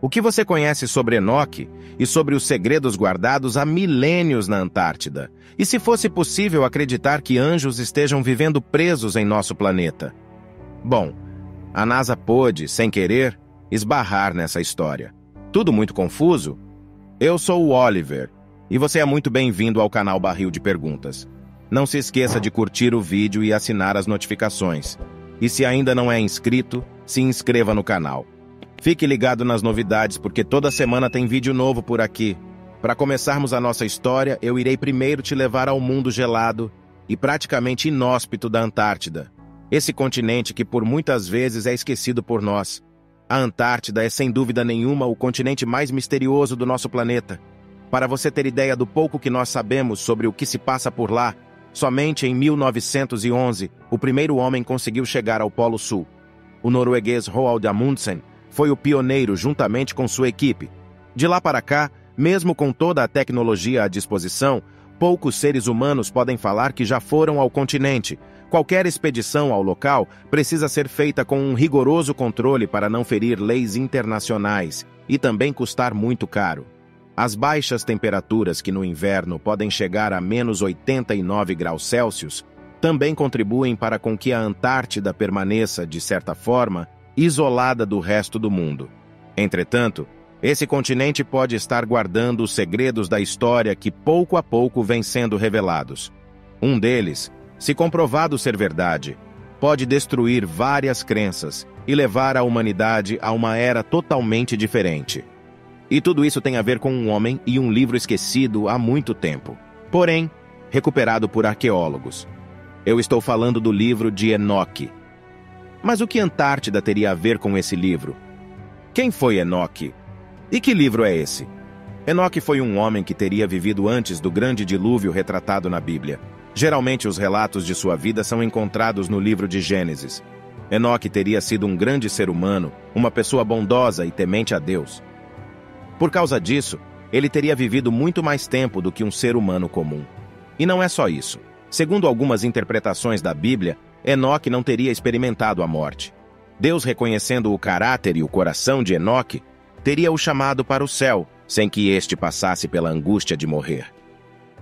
O que você conhece sobre Enoque e sobre os segredos guardados há milênios na Antártida? E se fosse possível acreditar que anjos estejam vivendo presos em nosso planeta? Bom, a NASA pôde, sem querer, esbarrar nessa história. Tudo muito confuso? Eu sou o Oliver, e você é muito bem-vindo ao canal Barril de Perguntas. Não se esqueça de curtir o vídeo e assinar as notificações. E se ainda não é inscrito, se inscreva no canal. Fique ligado nas novidades, porque toda semana tem vídeo novo por aqui. Para começarmos a nossa história, eu irei primeiro te levar ao mundo gelado e praticamente inóspito da Antártida. Esse continente que por muitas vezes é esquecido por nós. A Antártida é sem dúvida nenhuma o continente mais misterioso do nosso planeta. Para você ter ideia do pouco que nós sabemos sobre o que se passa por lá, somente em 1911, o primeiro homem conseguiu chegar ao Polo Sul. O norueguês Roald Amundsen foi o pioneiro juntamente com sua equipe. De lá para cá, mesmo com toda a tecnologia à disposição, poucos seres humanos podem falar que já foram ao continente. Qualquer expedição ao local precisa ser feita com um rigoroso controle para não ferir leis internacionais e também custar muito caro. As baixas temperaturas que no inverno podem chegar a menos 89 graus Celsius também contribuem para com que a Antártida permaneça, de certa forma, isolada do resto do mundo. Entretanto, esse continente pode estar guardando os segredos da história que pouco a pouco vêm sendo revelados. Um deles, se comprovado ser verdade, pode destruir várias crenças e levar a humanidade a uma era totalmente diferente. E tudo isso tem a ver com um homem e um livro esquecido há muito tempo, porém, recuperado por arqueólogos. Eu estou falando do livro de Enoque. Mas o que Antártida teria a ver com esse livro? Quem foi Enoque? E que livro é esse? Enoque foi um homem que teria vivido antes do grande dilúvio retratado na Bíblia. Geralmente os relatos de sua vida são encontrados no livro de Gênesis. Enoque teria sido um grande ser humano, uma pessoa bondosa e temente a Deus. Por causa disso, ele teria vivido muito mais tempo do que um ser humano comum. E não é só isso. Segundo algumas interpretações da Bíblia, Enoque não teria experimentado a morte. Deus, reconhecendo o caráter e o coração de Enoque, teria o chamado para o céu, sem que este passasse pela angústia de morrer.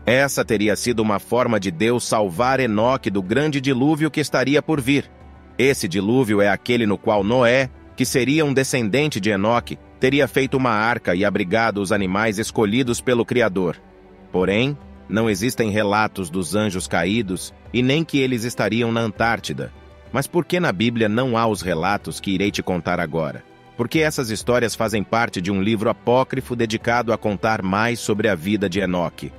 Essa teria sido uma forma de Deus salvar Enoque do grande dilúvio que estaria por vir. Esse dilúvio é aquele no qual Noé, que seria um descendente de Enoque, teria feito uma arca e abrigado os animais escolhidos pelo Criador. Porém, não existem relatos dos anjos caídos e nem que eles estariam na Antártida. Mas por que na Bíblia não há os relatos que irei te contar agora? Porque essas histórias fazem parte de um livro apócrifo dedicado a contar mais sobre a vida de Enoque.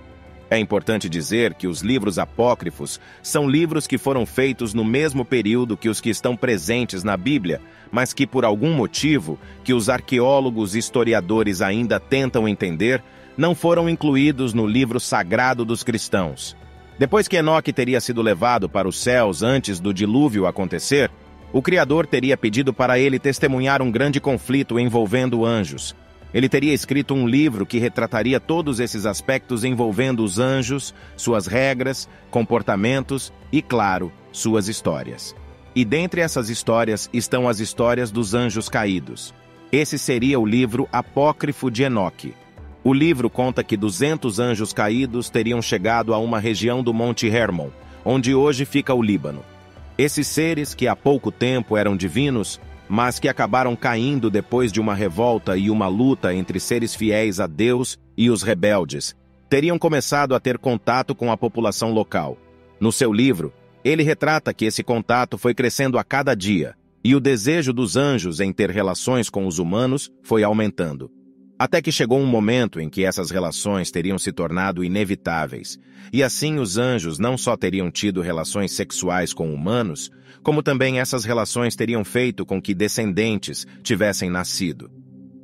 É importante dizer que os livros apócrifos são livros que foram feitos no mesmo período que os que estão presentes na Bíblia, mas que por algum motivo, que os arqueólogos e historiadores ainda tentam entender, não foram incluídos no livro sagrado dos cristãos. Depois que Enoque teria sido levado para os céus antes do dilúvio acontecer, o Criador teria pedido para ele testemunhar um grande conflito envolvendo anjos. Ele teria escrito um livro que retrataria todos esses aspectos envolvendo os anjos, suas regras, comportamentos e, claro, suas histórias. E dentre essas histórias estão as histórias dos anjos caídos. Esse seria o livro apócrifo de Enoque. O livro conta que 200 anjos caídos teriam chegado a uma região do Monte Hermon, onde hoje fica o Líbano. Esses seres, que há pouco tempo eram divinos, mas que acabaram caindo depois de uma revolta e uma luta entre seres fiéis a Deus e os rebeldes, teriam começado a ter contato com a população local. No seu livro, ele retrata que esse contato foi crescendo a cada dia, e o desejo dos anjos em ter relações com os humanos foi aumentando. Até que chegou um momento em que essas relações teriam se tornado inevitáveis, e assim os anjos não só teriam tido relações sexuais com humanos, como também essas relações teriam feito com que descendentes tivessem nascido.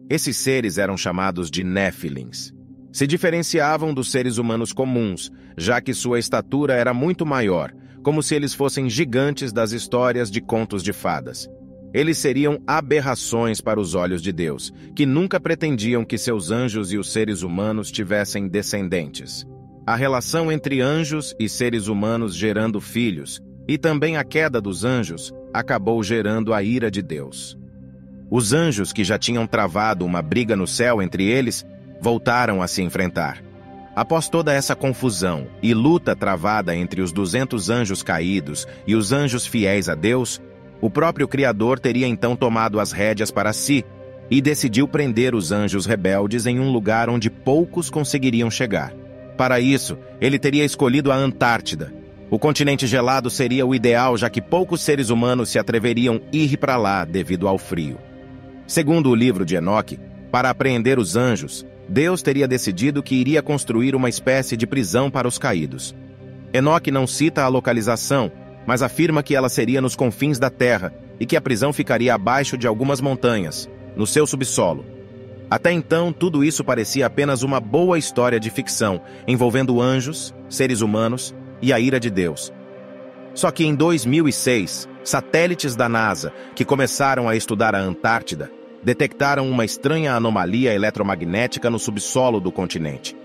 Esses seres eram chamados de Néfilins. Se diferenciavam dos seres humanos comuns, já que sua estatura era muito maior, como se eles fossem gigantes das histórias de contos de fadas. Eles seriam aberrações para os olhos de Deus, que nunca pretendiam que seus anjos e os seres humanos tivessem descendentes. A relação entre anjos e seres humanos gerando filhos, e também a queda dos anjos, acabou gerando a ira de Deus. Os anjos, que já tinham travado uma briga no céu entre eles, voltaram a se enfrentar. Após toda essa confusão e luta travada entre os 200 anjos caídos e os anjos fiéis a Deus, o próprio Criador teria então tomado as rédeas para si e decidiu prender os anjos rebeldes em um lugar onde poucos conseguiriam chegar. Para isso, ele teria escolhido a Antártida. O continente gelado seria o ideal, já que poucos seres humanos se atreveriam a ir para lá devido ao frio. Segundo o livro de Enoque, para apreender os anjos, Deus teria decidido que iria construir uma espécie de prisão para os caídos. Enoque não cita a localização, mas afirma que ela seria nos confins da terra e que a prisão ficaria abaixo de algumas montanhas, no seu subsolo. Até então, tudo isso parecia apenas uma boa história de ficção, envolvendo anjos, seres humanos e a ira de Deus. Só que em 2006, satélites da NASA, que começaram a estudar a Antártida, detectaram uma estranha anomalia eletromagnética no subsolo do continente.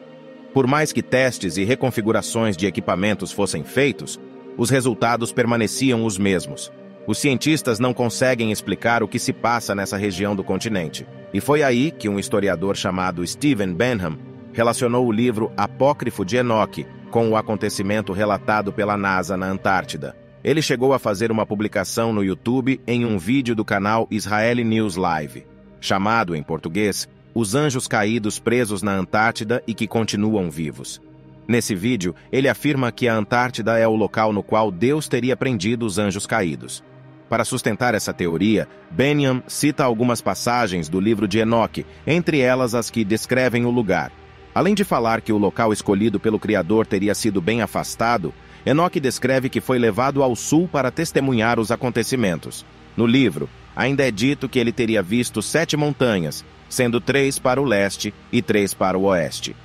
Por mais que testes e reconfigurações de equipamentos fossem feitos, os resultados permaneciam os mesmos. Os cientistas não conseguem explicar o que se passa nessa região do continente. E foi aí que um historiador chamado Stephen Benham relacionou o livro Apócrifo de Enoque com o acontecimento relatado pela NASA na Antártida. Ele chegou a fazer uma publicação no YouTube em um vídeo do canal Israeli News Live, chamado, em português, Os Anjos Caídos Presos na Antártida e que Continuam Vivos. Nesse vídeo, ele afirma que a Antártida é o local no qual Deus teria prendido os anjos caídos. Para sustentar essa teoria, Benham cita algumas passagens do livro de Enoque, entre elas as que descrevem o lugar. Além de falar que o local escolhido pelo Criador teria sido bem afastado, Enoque descreve que foi levado ao sul para testemunhar os acontecimentos. No livro, ainda é dito que ele teria visto 7 montanhas, sendo 3 para o leste e 3 para o oeste.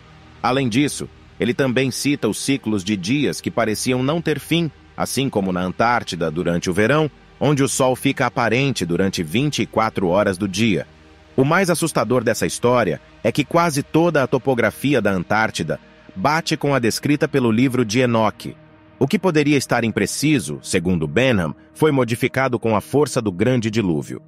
Além disso, ele também cita os ciclos de dias que pareciam não ter fim, assim como na Antártida durante o verão, onde o sol fica aparente durante 24 horas do dia. O mais assustador dessa história é que quase toda a topografia da Antártida bate com a descrita pelo livro de Enoque. O que poderia estar impreciso, segundo Benham, foi modificado com a força do grande dilúvio.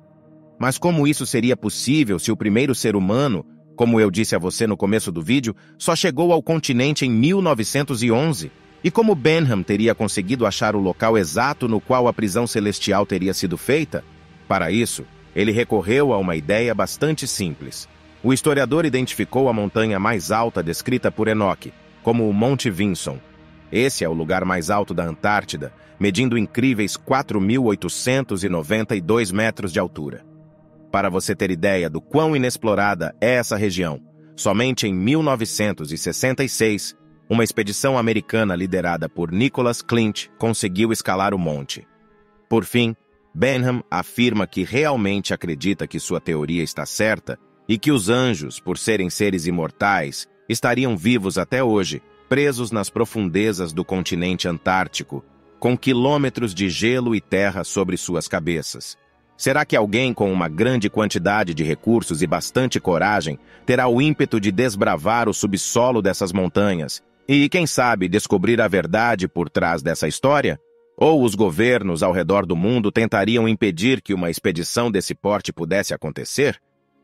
Mas como isso seria possível se o primeiro ser humano, como eu disse a você no começo do vídeo, só chegou ao continente em 1911? E como Benham teria conseguido achar o local exato no qual a prisão celestial teria sido feita? Para isso, ele recorreu a uma ideia bastante simples. O historiador identificou a montanha mais alta descrita por Enoque, como o Monte Vinson. Esse é o lugar mais alto da Antártida, medindo incríveis 4.892 metros de altura. Para você ter ideia do quão inexplorada é essa região, somente em 1966, uma expedição americana liderada por Nicholas Clint conseguiu escalar o monte. Por fim, Benham afirma que realmente acredita que sua teoria está certa e que os anjos, por serem seres imortais, estariam vivos até hoje, presos nas profundezas do continente antártico, com quilômetros de gelo e terra sobre suas cabeças. Será que alguém com uma grande quantidade de recursos e bastante coragem terá o ímpeto de desbravar o subsolo dessas montanhas e, quem sabe, descobrir a verdade por trás dessa história? Ou os governos ao redor do mundo tentariam impedir que uma expedição desse porte pudesse acontecer?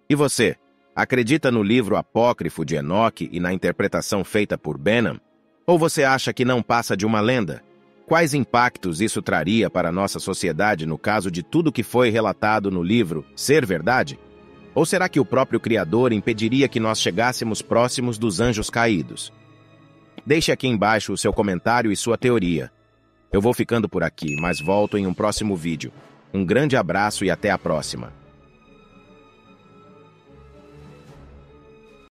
E você, acredita no livro apócrifo de Enoque e na interpretação feita por Benham? Ou você acha que não passa de uma lenda? Quais impactos isso traria para a nossa sociedade no caso de tudo que foi relatado no livro ser verdade? Ou será que o próprio Criador impediria que nós chegássemos próximos dos anjos caídos? Deixe aqui embaixo o seu comentário e sua teoria. Eu vou ficando por aqui, mas volto em um próximo vídeo. Um grande abraço e até a próxima.